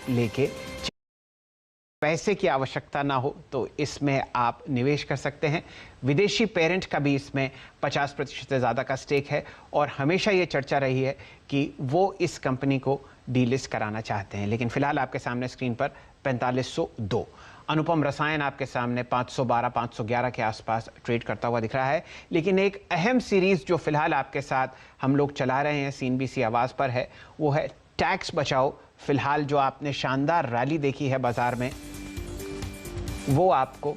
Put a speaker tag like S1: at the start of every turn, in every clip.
S1: लेके पैसे की आवश्यकता ना हो तो इसमें आप निवेश कर सकते हैं। विदेशी पेरेंट का भी इसमें 50% से ज़्यादा का स्टेक है और हमेशा ये चर्चा रही है कि वो इस कंपनी को डीलिस्ट कराना चाहते हैं। लेकिन फिलहाल आपके सामने स्क्रीन पर 4502, अनुपम रसायन आपके सामने 512 511 के आसपास ट्रेड करता हुआ दिख रहा है। लेकिन एक अहम सीरीज जो फिलहाल आपके साथ हम लोग चला रहे हैं CNBC आवाज़ पर है, वो है टैक्स बचाओ। फिलहाल जो आपने शानदार रैली देखी है बाजार में, वो आपको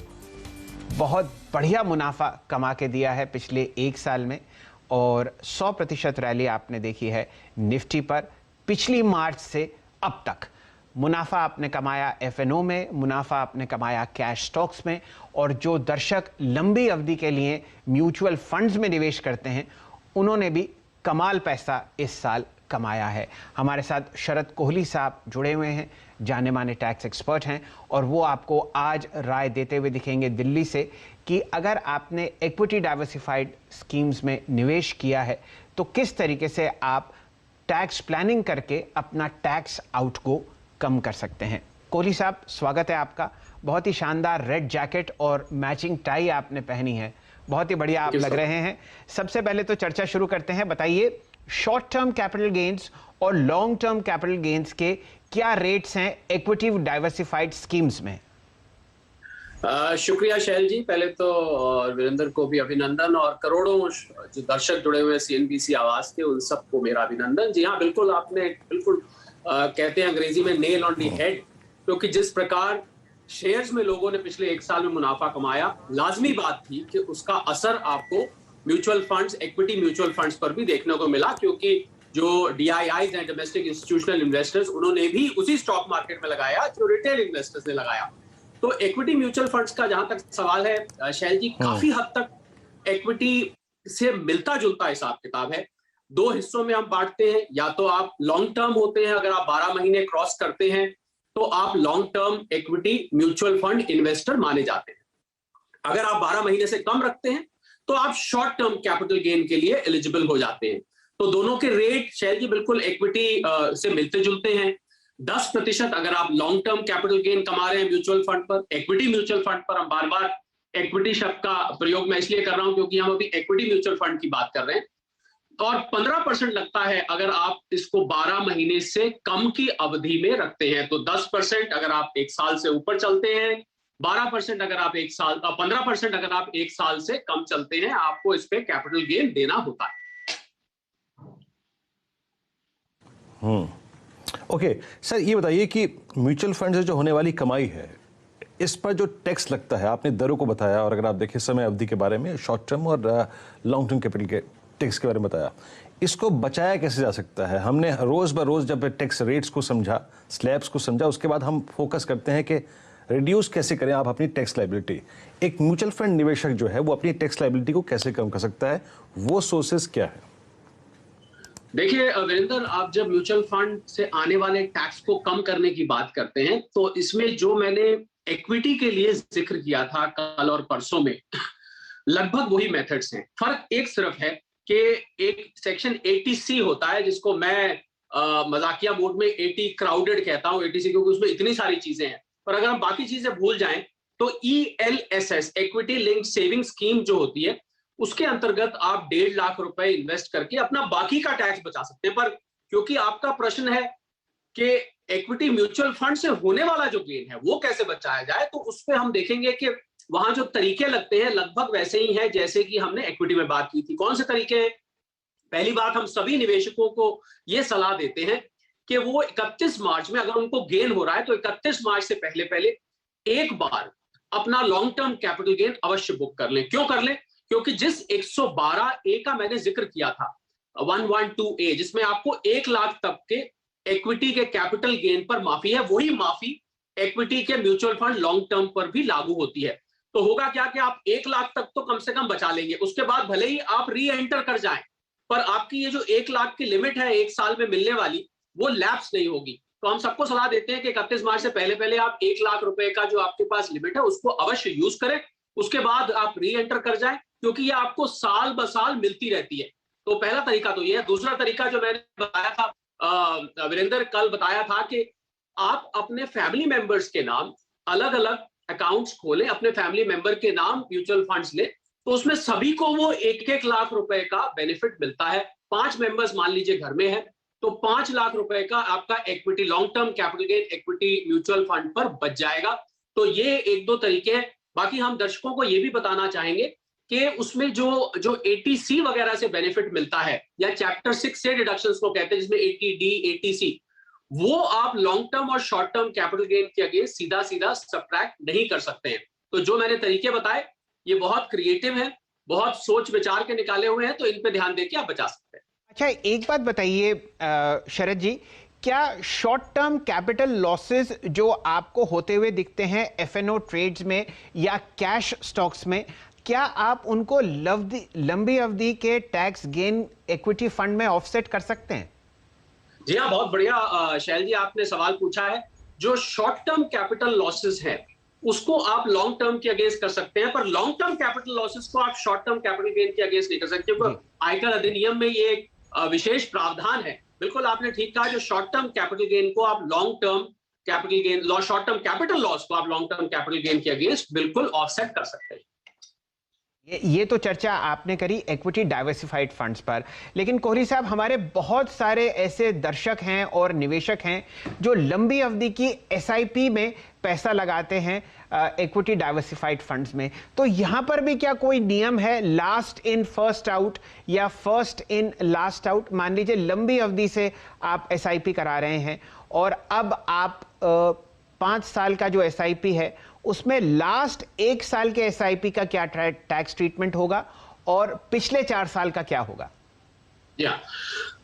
S1: बहुत बढ़िया मुनाफा कमा के दिया है पिछले एक साल में, और 100% रैली आपने देखी है निफ्टी पर पिछली मार्च से अब तक। मुनाफा आपने कमाया FNO में, मुनाफा आपने कमाया कैश स्टॉक्स में, और जो दर्शक लंबी अवधि के लिए म्यूचुअल फंड्स में निवेश करते हैं उन्होंने भी कमाल पैसा इस साल कमाया है। हमारे साथ शरद कोहली साहब जुड़े हुए हैं, जाने माने टैक्स एक्सपर्ट हैं, और वो आपको आज राय देते हुए दिखेंगे दिल्ली से कि अगर आपने इक्विटी डाइवर्सिफाइड स्कीम्स में निवेश किया है तो किस तरीके से आप टैक्स प्लानिंग करके अपना टैक्स आउट को कम कर सकते हैं। कोहली साहब, स्वागत है आपका। बहुत ही शानदार रेड जैकेट और मैचिंग टाई आपने पहनी है, बहुत ही बढ़िया आप लग रहे हैं। सबसे पहले तो चर्चा शुरू करते हैं। बताइए, शॉर्ट टर्म कैपिटल गेन्स और लॉन्ग टर्म कैपिटल गेन्स के क्या रेट्स हैं इक्विटी डाइवर्सिफाइड स्कीम्स में?
S2: शुक्रिया शैल जी, पहले तो वीरेंद्र को भी अभिनंदन, और करोड़ों जो दर्शक जुड़े हुए हैं CNBC आवाज के, उन सबको मेरा अभिनंदन। जी हाँ, बिल्कुल आपने बिल्कुल कहते हैं अंग्रेजी में नेल ऑन दी हेड, क्योंकि जिस प्रकार शेयर्स में लोगों ने पिछले एक साल में मुनाफा कमाया, लाजमी बात थी कि उसका असर आपको mutual funds, equity mutual funds पर भी देखने को मिला, क्योंकि जो DIIs हैं, डोमेस्टिक इंस्टीट्यूशनल इन्वेस्टर्स, उन्होंने भी उसी स्टॉक मार्केट में लगाया जो रिटेल इन्वेस्टर्स ने लगाया। तो इक्विटी म्यूचुअल फंड्स का जहां तक सवाल है शैल जी, काफी हद तक इक्विटी से मिलता जुलता हिसाब किताब है। दो हिस्सों में हम बांटते हैं, या तो आप लॉन्ग टर्म होते हैं, अगर आप 12 महीने क्रॉस करते हैं तो आप long term equity mutual fund investor माने जाते हैं। अगर आप 12 महीने से कम रखते हैं तो आप शॉर्ट टर्म कैपिटल गेन के लिए एलिजिबल हो जाते हैं। तो दोनों के रेट शैल जी बिल्कुल इक्विटी से मिलते जुलते हैं। 10% अगर आप लॉन्ग टर्म कैपिटल गेन कमा रहे हैं म्यूचुअल फंड पर, इक्विटी म्यूचुअल फंड पर, हम बार बार इक्विटी शब्द का प्रयोग मैं इसलिए कर रहा हूं क्योंकि हम अभी इक्विटी म्यूचुअल फंड की बात कर रहे हैं, और 15% लगता है अगर आप इसको 12 महीने से कम की अवधि में रखते हैं। तो 10% अगर आप एक साल से ऊपर चलते हैं, 12% अगर आप एक साल, 15% अगर आप एक साल से कम चलते हैं, आपको इस पे कैपिटल गेन देना होता है।
S3: ओके सर, ये बताइए कि म्यूचुअल फंड से जो होने वाली कमाई है, इस पर जो टैक्स लगता है, आपने दरों को बताया, और अगर आप देखें समय अवधि के बारे में, शॉर्ट टर्म और लॉन्ग टर्म कैपिटल के टैक्स के बारे में बताया, इसको बचाया कैसे जा सकता है? हमने रोज ब रोज जब टैक्स रेट्स को समझा, स्लैब्स को समझा, उसके बाद हम फोकस करते हैं कि रिड्यूस कैसे करें आप अपनी टैक्स लायबिलिटी। एक म्यूचुअल फंड निवेशक जो है वो अपनी टैक्स लायबिलिटी को कैसे कम कर सकता है, वो सोर्सेस क्या है?
S2: देखिए वीरेंद्र, आप जब म्यूचुअल फंड से आने वाले टैक्स को कम करने की बात करते हैं, तो इसमें जो मैंने इक्विटी के लिए जिक्र किया था कल और परसों में, लगभग वही मेथड्स हैं। फर्क एक सिर्फ है कि एक सेक्शन 80C होता है, जिसको मैं मजाकिया मोड में 80 क्राउडेड कहता हूं, 80C, क्योंकि उसमें इतनी सारी चीजें हैं। पर अगर हम बाकी चीजें भूल जाएं तो ELSS, equity linked saving scheme जो होती है, उसके अंतर्गत आप 1.5 लाख रुपए इन्वेस्ट करके अपना बाकी का टैक्स बचा सकते हैं। पर क्योंकि आपका प्रश्न है कि इक्विटी म्यूचुअल फंड से होने वाला जो गेन है वो कैसे बचाया जाए, तो उस पर हम देखेंगे कि वहां जो तरीके लगते हैं लगभग वैसे ही हैं जैसे कि हमने इक्विटी में बात की थी। कौन से तरीके हैं? पहली बात, हम सभी निवेशकों को यह सलाह देते हैं कि वो 31 मार्च में, अगर उनको गेन हो रहा है तो 31 मार्च से पहले पहले एक बार अपना लॉन्ग टर्म कैपिटल गेन अवश्य बुक कर लें। क्यों कर लें? क्योंकि जिस 112A का मैंने जिक्र किया था, 112A, जिसमें आपको 1 लाख तक के इक्विटी के कैपिटल गेन पर माफी है, वही माफी इक्विटी के म्यूचुअल फंड लॉन्ग टर्म पर भी लागू होती है। तो होगा क्या कि आप 1 लाख तक तो कम से कम बचा लेंगे, उसके बाद भले ही आप री एंटर कर जाएं, पर आपकी ये जो 1 लाख की लिमिट है एक साल में मिलने वाली, वो लैप्स नहीं होगी। तो हम सबको सलाह देते हैं कि 31 मार्च से पहले पहले आप 1 लाख रुपए का जो आपके पास लिमिट है उसको अवश्य यूज करें, उसके बाद आप री एंटर कर जाएं, क्योंकि ये आपको साल ब साल मिलती रहती है। तो पहला तरीका तो ये है। दूसरा तरीका जो मैंने बताया था वीरेंद्र, कल बताया था कि आप अपने फैमिली मेंबर्स के नाम अलग अलग अकाउंट्स खोलें, अपने फैमिली मेंबर के नाम म्यूचुअल फंड्स ले, तो उसमें सभी को वो 1-1 लाख रुपए का बेनिफिट मिलता है। 5 मेंबर्स मान लीजिए घर में है, तो 5 लाख रुपए का आपका equity, long term capital gain equity mutual fund पर बच जाएगा। तो ये 1-2 तरीके हैं। बाकी हम दर्शकों को ये भी बताना चाहेंगे कि उसमें जो एटीसी वगैरह से बेनिफिट मिलता है, या चैप्टर 6 से डिडक्शंस को कहते हैं, जिसमें एटीडी, एटीसी, वो आप लॉन्ग टर्म और शॉर्ट टर्म कैपिटल गेन के अगेंस्ट सीधा सीधा सब्ट्रैक्ट नहीं कर सकते हैं। तो जो मैंने तरीके बताए ये बहुत क्रिएटिव है, बहुत सोच विचार के निकाले हुए हैं, तो इन पे ध्यान देके आप बचा सकते हैं।
S1: अच्छा, एक बात बताइए शरद जी, क्या शॉर्ट टर्म कैपिटल लॉसेस जो आपको होते हुए दिखते हैं एफएनओ ट्रेड्स में या कैश स्टॉक्स में, क्या आप उनको लंबी अवधि के टैक्स गेन इक्विटी फंड में ऑफसेट कर सकते हैं?
S2: जी हाँ, बहुत बढ़िया शैल जी आपने सवाल पूछा है। जो शॉर्ट टर्म कैपिटल लॉसेस हैं उसको आप लॉन्ग टर्म के अगेंस्ट कर सकते हैं, पर लॉन्ग टर्म कैपिटल लॉसेस को आप शॉर्ट टर्म कैपिटल गेन के अगेंस्ट नहीं कर सकते, क्योंकि आयकर अधिनियम में ये एक विशेष प्रावधान है। बिल्कुल आपने ठीक कहा, जो शॉर्ट टर्म कैपिटल गेन को आप long term capital gain, short term capital loss को आप लॉन्ग टर्म कैपिटल गेन के अगेंस्ट बिल्कुल ऑफसेट कर सकते हैं।
S1: ये तो चर्चा आपने करी इक्विटी डाइवर्सिफाइड फंड्स पर, लेकिन कोहली साहब, हमारे बहुत सारे ऐसे दर्शक हैं और निवेशक हैं जो लंबी अवधि की एसआईपी में पैसा लगाते हैं इक्विटी डाइवर्सिफाइड फंड्स में। तो यहां पर भी क्या कोई नियम है, लास्ट इन फर्स्ट आउट या फर्स्ट इन लास्ट आउट? मान लीजिए लंबी अवधि से आप एसआईपी करा रहे हैं और अब आप 5 साल का जो एसआईपी है उसमें लास्ट 1 साल के एसआईपी का क्या टैक्स ट्रीटमेंट होगा और पिछले 4 साल का क्या होगा?
S2: या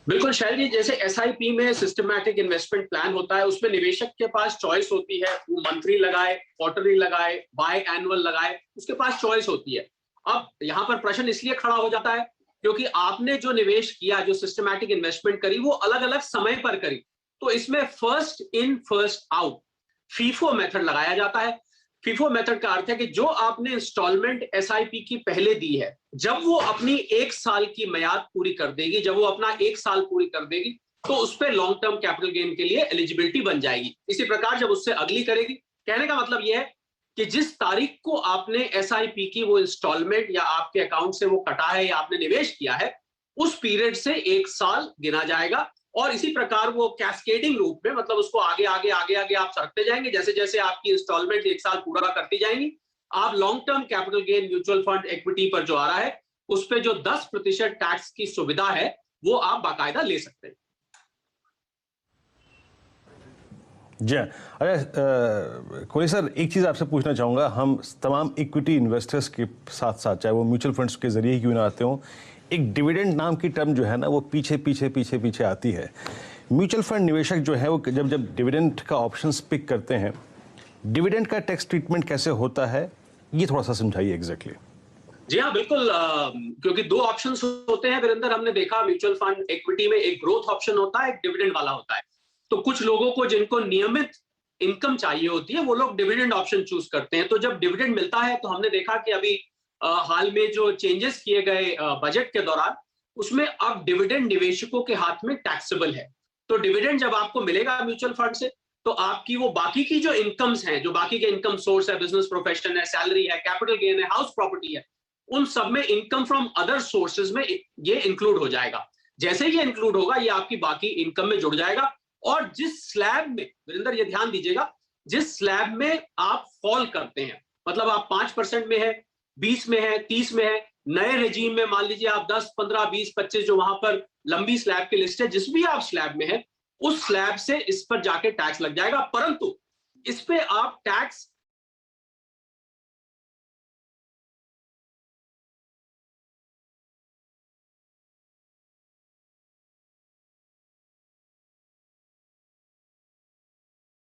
S2: बिल्कुल शैल जी, जैसे एसआईपी में सिस्टमैटिक इन्वेस्टमेंट प्लान होता है, उसमें निवेशक के पास चॉइस होती है, वो मंथली लगाए, क्वार्टरली लगाए, बाय एनुअल लगाए, उसके पास चॉइस होती है। अब यहां पर प्रश्न इसलिए खड़ा हो जाता है क्योंकि आपने जो निवेश किया, जो सिस्टमैटिक इन्वेस्टमेंट करी, वो अलग अलग समय पर करी, तो इसमें first in first out FIFO method लगाया जाता है। फीफो मेथड का अर्थ है कि जो आपने इंस्टॉलमेंट एसआईपी की पहले दी है, जब वो अपनी 1 साल की मियाद पूरी कर देगी, जब वो अपना 1 साल पूरी कर देगी, तो उस पर लॉन्ग टर्म कैपिटल गेन के लिए एलिजिबिलिटी बन जाएगी। इसी प्रकार जब उससे अगली करेगी, कहने का मतलब यह है कि जिस तारीख को आपने एसआईपी की वो इंस्टॉलमेंट या आपके अकाउंट से वो कटा है या आपने निवेश किया है, उस पीरियड से 1 साल गिना जाएगा। और इसी प्रकार वो कैस्केडिंग रूप में, मतलब उसको आगे आगे आगे आगे आप सरकते जाएंगे, जैसे जैसे आपकी इंस्टॉलमेंट 1 साल पूरा करती जाएंगी, आप long term capital gain mutual fund equity पर जो आ रहा है उस पे जो 10% टैक्स की सुविधा है वो आप बाकायदा ले सकते हैं।
S3: जी अरे कोहली सर, एक चीज़ आपसे पूछना चाहूँगा। हम तमाम इक्विटी इन्वेस्टर्स के साथ साथ, चाहे वो म्यूचुअल फंड्स के जरिए ही क्यों ना आते हों, एक डिविडेंड नाम की टर्म जो है ना, वो पीछे पीछे पीछे पीछे आती है। म्यूचुअल फंड निवेशक जो है वो जब डिविडेंड का ऑप्शंस पिक करते हैं, डिविडेंड का टैक्स ट्रीटमेंट कैसे होता है, ये थोड़ा सा समझाइए एग्जैक्टली।
S2: जी हाँ, बिल्कुल, क्योंकि 2 ऑप्शंस होते हैं वीरेंद्र, हमने देखा म्यूचुअल फंड इक्विटी में एक ग्रोथ ऑप्शन होता है, एक डिविडेंड वाला होता है। तो कुछ लोगों को जिनको नियमित इनकम चाहिए होती है वो लोग डिविडेंड ऑप्शन चूज करते हैं। तो जब डिविडेंड मिलता है, तो हमने देखा कि अभी हाल में जो चेंजेस किए गए बजट के दौरान, उसमें अब डिविडेंड निवेशकों के हाथ में टैक्सेबल है। तो डिविडेंड जब आपको मिलेगा म्यूचुअल फंड से, तो आपकी वो बाकी की जो इनकम्स हैं, जो बाकी के इनकम सोर्स है, बिजनेस प्रोफेशन है, सैलरी है, कैपिटल गेन है, हाउस प्रॉपर्टी है, उन सब में इनकम फ्रॉम अदर सोर्सेज में ये इंक्लूड हो जाएगा। जैसे ये इंक्लूड होगा, ये आपकी बाकी इनकम में जुड़ जाएगा। और जिस स्लैब में, वीरेंद्र ये ध्यान दीजिएगा, जिस स्लैब में आप फॉल करते हैं, मतलब आप 5% में है, 20 में है, 30 में है, नए रेजीम में मान लीजिए आप 10, 15, 20, 25, जो वहां पर लंबी स्लैब की लिस्ट है, जिस भी आप स्लैब में है, उस स्लैब से इस पर जाके टैक्स लग जाएगा। परंतु इस पे आप टैक्स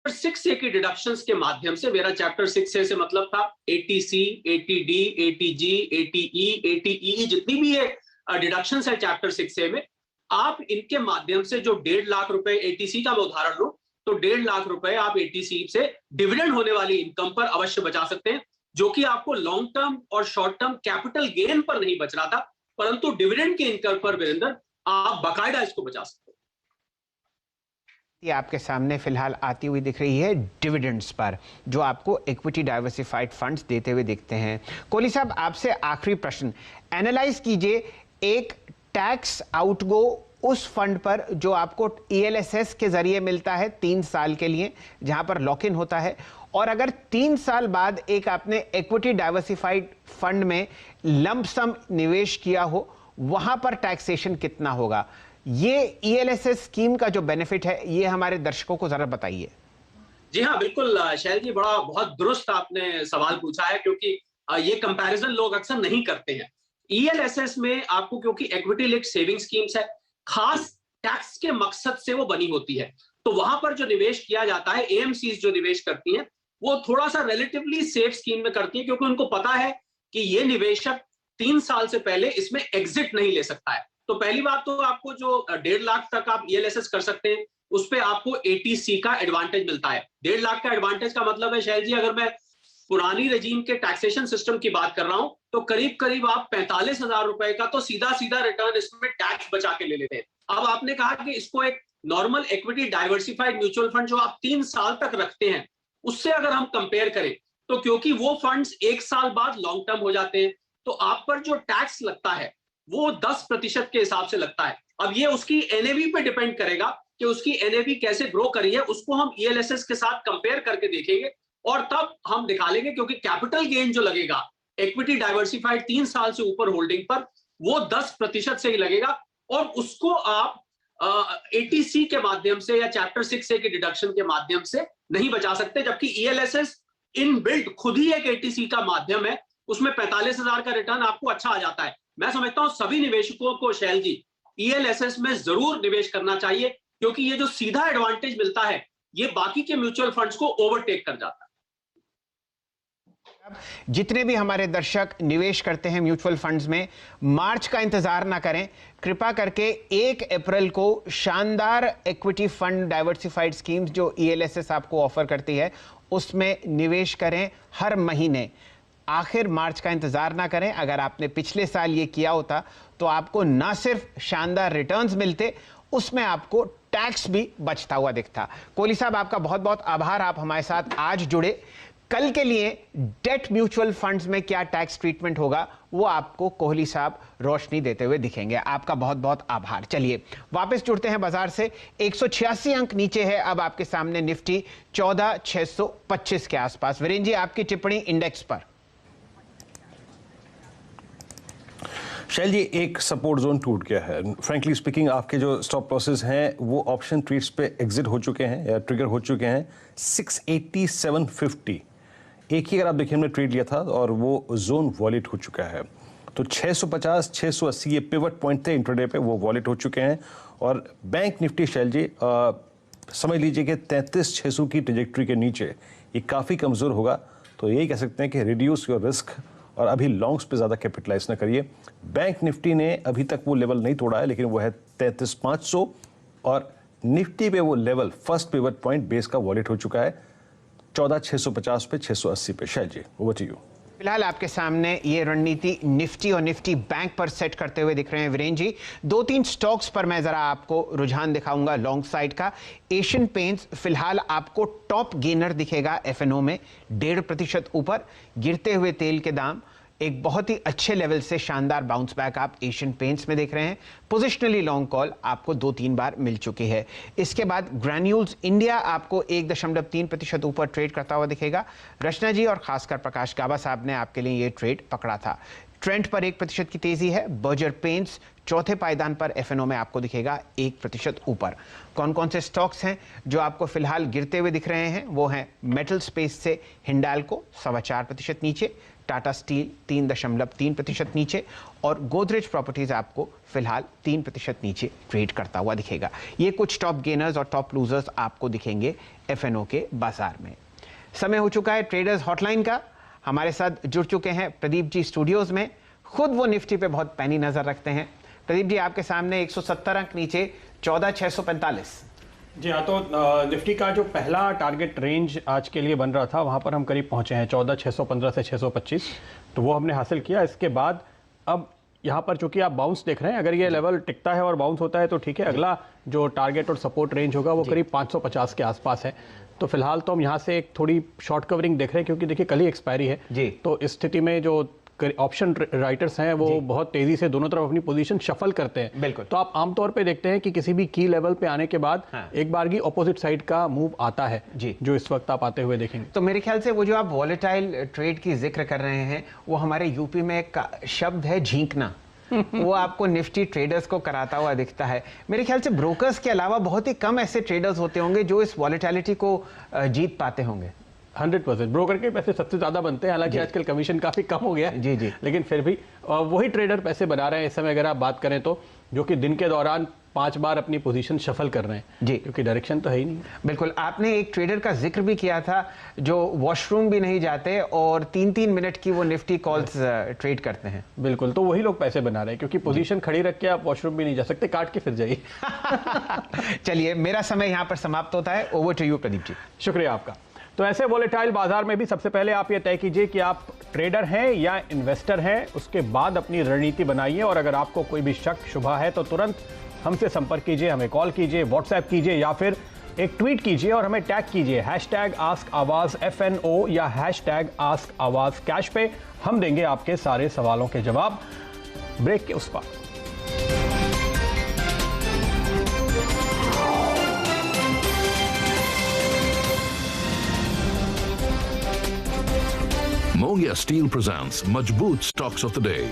S2: सिक्स ए की डिडक्शंस के माध्यम से, मेरा चैप्टर 6A से मतलब था ATC, ATD, ATG, ATE, ATE, जितनी भी ये डिडक्शंस है चैप्टर 6A में, आप इनके माध्यम से जो 1.5 लाख रुपए, एटीसी का मैं उदाहरण लूं तो 1.5 लाख रुपए आप एटीसी से डिविडेंड होने वाली इनकम पर अवश्य बचा सकते हैं, जो कि आपको लॉन्ग टर्म और शॉर्ट टर्म कैपिटल गेन पर नहीं बच रहा था, परंतु डिविडेंड के इनकम पर वीरेंद्र आप बाकायदा इसको बचा सकते हैं।
S1: ये आपके सामने फिलहाल आती हुई दिख रही है डिविडेंड्स पर, जो आपको इक्विटी डाइवर्सिफाइड फंड्स देते हुए दिखते हैं। कोहली साहब, आपसे आखिरी प्रश्न, एनालाइज कीजिए एक टैक्स आउटगो उस फंड पर जो आपको ईएलएसएस के जरिए मिलता है 3 साल के लिए, जहां पर लॉक इन होता है, और अगर 3 साल बाद एक आपने इक्विटी डाइवर्सिफाइड फंड में लंप सम निवेश किया हो, वहां पर टैक्सेशन कितना होगा? ये ईएलएसएस स्कीम का जो बेनिफिट है, ये हमारे दर्शकों को जरा बताइए।
S2: जी हाँ, बिल्कुल शैल जी, बहुत दुरुस्त आपने सवाल पूछा है, क्योंकि ये कंपैरिजन लोग अक्सर नहीं करते हैं। ईएलएसएस में आपको, क्योंकि इक्विटी लिंक्ड सेविंग स्कीम्स है, खास टैक्स के मकसद से वो बनी होती है, तो वहां पर जो निवेश किया जाता है, एएमसीज जो निवेश करती हैं, वो थोड़ा सा रिलेटिवली सेफ स्कीम में करती है, क्योंकि उनको पता है कि ये निवेशक 3 साल से पहले इसमें एग्जिट नहीं ले सकता है। तो पहली बात तो आपको जो 1.5 लाख तक आप ईएलएसएस कर सकते हैं, उस पे आपको एटीसी का एडवांटेज मिलता है। 1.5 लाख का एडवांटेज का मतलब है शैल जी, अगर मैं पुरानी रेजीम के टैक्सेशन सिस्टम की बात कर रहा हूं, तो करीब करीब आप 45,000 रुपए का तो सीधा सीधा रिटर्न इसमें टैक्स बचा के ले लेते हैं। अब आपने कहा कि इसको एक normal equity diversified mutual fund जो आप 3 साल तक रखते हैं, उससे अगर हम कंपेयर करें, तो क्योंकि वो फंड्स 1 साल बाद लॉन्ग टर्म हो जाते हैं, तो आप पर जो टैक्स लगता है वो 10% के हिसाब से लगता है। अब ये उसकी एनएवी पे डिपेंड करेगा कि उसकी एनएवी कैसे ग्रो करी है, उसको हम ईएलएसएस के साथ कंपेयर करके देखेंगे और तब हम दिखा लेंगे, क्योंकि कैपिटल गेन जो लगेगा इक्विटी डाइवर्सिफाइड 3 साल से ऊपर होल्डिंग पर, वो 10% से ही लगेगा, और उसको आप एटीसी के माध्यम से या चैप्टर 6A के डिडक्शन के माध्यम से नहीं बचा सकते, जबकि ईएलएसएस इन बिल्ट खुद ही एक एटीसी का माध्यम है, उसमें 45,000 का रिटर्न आपको अच्छा आ जाता है। मैं समझता हूं सभी निवेशकों को शैल जी ईएलएसएस में जरूर निवेश करना चाहिए, क्योंकि ये जो सीधा एडवांटेज मिलता है, ये बाकी के म्यूचुअल फंड्स को ओवरटेक कर जाता है।
S1: जितने भी हमारे दर्शक निवेश करते हैं म्यूचुअल फंड्स में, मार्च का इंतजार ना करें, कृपा करके 1 अप्रैल को शानदार इक्विटी फंड डाइवर्सिफाइड स्कीम्स जो ईएलएसएस आपको ऑफर करती है, उसमें निवेश करें हर महीने। आखिर मार्च का इंतजार ना करें। अगर आपने पिछले साल ये किया होता तो आपको ना सिर्फ शानदार रिटर्न्स मिलते, उसमें आपको टैक्स भी बचता हुआ दिखता। कोहली साहब, आपका बहुत बहुत आभार, आप हमारे साथ आज जुड़े। कल के लिए डेट म्यूचुअल फंड्स में क्या टैक्स ट्रीटमेंट होगा, वो आपको कोहली साहब रोशनी देते हुए दिखेंगे। आपका बहुत बहुत आभार। चलिए वापस जुड़ते हैं बाजार से। 186 अंक नीचे है अब आपके सामने निफ्टी 14,625 के आसपास। वीरेंद्र जी, आपकी टिप्पणी इंडेक्स पर।
S3: शैल जी, एक सपोर्ट जोन टूट गया है। फ्रैंकली स्पीकिंग, आपके जो स्टॉप लॉसेस हैं वो ऑप्शन ट्रेड्स पे एग्जिट हो चुके हैं या ट्रिगर हो चुके हैं। 680-750 एक ही अगर आप देखिए हमने ट्रेड लिया था और वो जोन वॉलेट हो चुका है। तो 650-680 ये पिवट पॉइंट थे इंट्राडे पे, वो वॉलेट हो चुके हैं। और बैंक निफ्टी शैल जी समझ लीजिए कि 33,600 की ट्रेजेक्ट्री के नीचे ये काफ़ी कमज़ोर होगा। तो यही कह सकते हैं कि रिड्यूस योर रिस्क और अभी लॉन्ग्स पे ज़्यादा कैपिटलाइज ना करिए। बैंक निफ्टी ने अभी तक वो लेवल नहीं तोड़ा है, लेकिन वो है 33,500 और निफ्टी पे वो level first pivot point base का वॉलेट हो चुका है 14,650 पे 680 पे। शैल जी, ओवर टू यू।
S1: फिलहाल आपके सामने ये रणनीति निफ्टी और निफ्टी बैंक पर सेट करते हुए दिख रहे हैं वीरेंद्र जी। 2-3 स्टॉक्स पर मैं जरा आपको रुझान दिखाऊंगा लॉन्ग साइड का। एशियन पेंट्स फिलहाल आपको टॉप गेनर दिखेगा एफएनओ में, 1.5% ऊपर। गिरते हुए तेल के दाम, एक बहुत ही अच्छे लेवल से शानदार बाउंस बैक आप एशियन पेंट्स में देख रहे हैं। पोजिशनली लॉन्ग कॉल आपको 2-3 बार मिल चुकी है। इसके बाद ग्रैन्यूल्स इंडिया आपको 1.3% ऊपर ट्रेड करता हुआ दिखेगा। रचना जी और खासकर प्रकाश गाबा साहब ने आपके लिए ये ट्रेड पकड़ा था। ट्रेंड पर 1% की तेजी है। बर्जर पेंट्स चौथे पायदान पर एफएनओ में आपको दिखेगा 1% ऊपर। कौन कौन से स्टॉक्स हैं जो आपको फिलहाल गिरते हुए दिख रहे हैं, वो हैं मेटल स्पेस से हिंडाल्को 4.25% नीचे, टाटा स्टील 3.3% नीचे और गोदरेज प्रॉपर्टीज आपको फिलहाल 3% नीचे ट्रेड करता हुआ दिखेगा। ये कुछ टॉप गेनर्स और टॉप लूजर्स आपको दिखेंगे एफएनओ के बाजार में। समय हो चुका है ट्रेडर्स हॉटलाइन का। हमारे साथ जुड़ चुके हैं प्रदीप जी स्टूडियोज में। खुद वो निफ्टी पे बहुत पैनी नजर रखते हैं। प्रदीप जी, आपके सामने 170 अंक नीचे 14,645।
S4: जी हाँ, तो निफ्टी का जो पहला टारगेट रेंज आज के लिए बन रहा था, वहाँ पर हम करीब पहुँचे हैं 14,615 से 625, तो वो हमने हासिल किया। इसके बाद अब यहाँ पर चूंकि आप बाउंस देख रहे हैं, अगर ये लेवल टिकता है और बाउंस होता है तो ठीक है, अगला जो टारगेट और सपोर्ट रेंज होगा वो करीब 550 के आसपास है। तो फिलहाल तो हम यहाँ से एक थोड़ी शॉर्ट कवरिंग देख रहे हैं, क्योंकि देखिए कल ही एक्सपायरी है
S1: जी।
S4: तो इस स्थिति में जो ऑप्शन राइटर्स हैं वो बहुत तेजी से दोनों तरफ अपनी पोजीशन शफल करते हैं।
S1: बिल्कुल।
S4: तो आप आमतौर पे देखते हैं कि किसी भी की लेवल पे आने के बाद एक बार की ऑपोजिट साइड का मूव आता है
S1: जी,
S4: जो इस वक्त आप आते हुए देखेंगे।
S1: तो मेरे ख्याल से वो जो आप वॉलेटाइल ट्रेड की जिक्र कर रहे हैं, वो हमारे यूपी में एक शब्द है झींकना। वो आपको निफ्टी ट्रेडर्स को कराता हुआ दिखता है। मेरे ख्याल से ब्रोकर्स के अलावा बहुत ही कम ऐसे ट्रेडर्स होते होंगे जो इस वॉलेटिलिटी को जीत पाते होंगे।
S4: 100% ब्रोकर के पैसे सबसे ज्यादा बनते हैं, हालांकि आजकल कमीशन काफी कम हो गया है
S1: जी जी,
S4: लेकिन फिर भी वही ट्रेडर पैसे बना रहे हैं इस समय अगर आप बात करें तो, जो कि दिन के दौरान 5 बार अपनी पोजीशन शफल कर रहे हैं
S1: जी,
S4: क्योंकि डायरेक्शन तो है ही नहीं।
S1: बिल्कुल। आपने एक ट्रेडर का जिक्र भी किया था जो वॉशरूम भी नहीं जाते और 3-3 मिनट की वो निफ्टी कॉल्स ट्रेड करते हैं।
S4: बिल्कुल, तो वही लोग पैसे बना रहे हैं क्योंकि पोजीशन खड़ी रख के आप वॉशरूम भी नहीं जा सकते, काट के फिर जाइए।
S1: चलिए, मेरा समय यहाँ पर समाप्त होता है। Over to you Pradeep ji.
S4: शुक्रिया आपका। तो ऐसे वोलेटाइल बाजार में भी सबसे पहले आप ये तय कीजिए कि आप ट्रेडर हैं या इन्वेस्टर हैं, उसके बाद अपनी रणनीति बनाइए। और अगर आपको कोई भी शक शुबा है तो तुरंत हमसे संपर्क कीजिए, हमें कॉल कीजिए, व्हाट्सएप कीजिए या फिर एक ट्वीट कीजिए और हमें टैग कीजिए #AskAwaz FNO या #AskAwaz कैश पे। हम देंगे आपके सारे सवालों के जवाब ब्रेक के उस पार।
S5: Mongia Steel presents Majboot Stocks of the Day.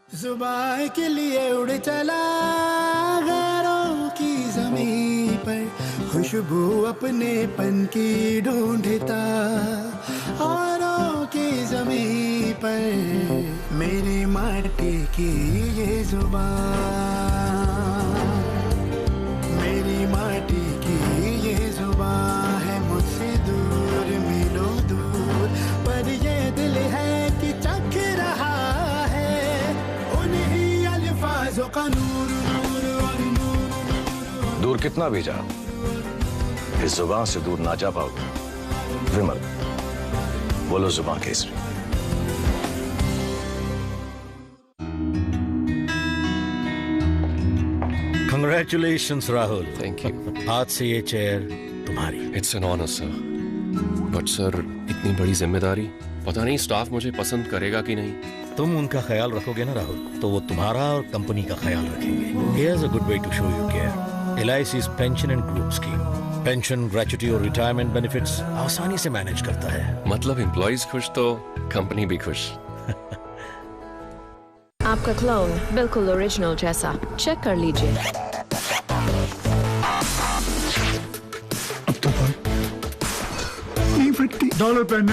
S6: जुबान के लिए उड़ चला गैरों की ज़मीं पर, खुशबू अपने पन की ढूंढता औरों की ज़मीं पर, मेरी माटी की ये जुबान, मेरी माटी की ये जुबान है मुझसे दूर मीलों दूर, पर ये दिल है कि चख रहा है उन्हीं अल्फाजों का नूर नूर और नूर।
S7: दूर कितना भी जा, इस जुबान से दूर ना जा पाओगे। विमल, बोलो जुबान Kesari.
S8: Congratulations, Rahul.
S9: Thank you.
S8: आज से ये चेयर तुम्हारी।
S9: It's an honor, sir. But sir, इतनी बड़ी जिम्मेदारी, पता नहीं स्टाफ मुझे पसंद करेगा कि नहीं।
S8: तुम उनका ख्याल रखोगे ना राहुल, तो वो तुम्हारा और कंपनी का ख्याल रखेंगे। Here's a good way to show you care. LIC's pension and group scheme, pension, gratuity और रिटायरमेंट बेनिफिट्स आसानी से मैनेज करता है।
S9: मतलब एम्प्लॉइज खुश तो कंपनी भी खुश।
S10: आपका क्लोन बिल्कुल ओरिजिनल जैसा, चेक कर लीजिए।
S6: $1 पहनने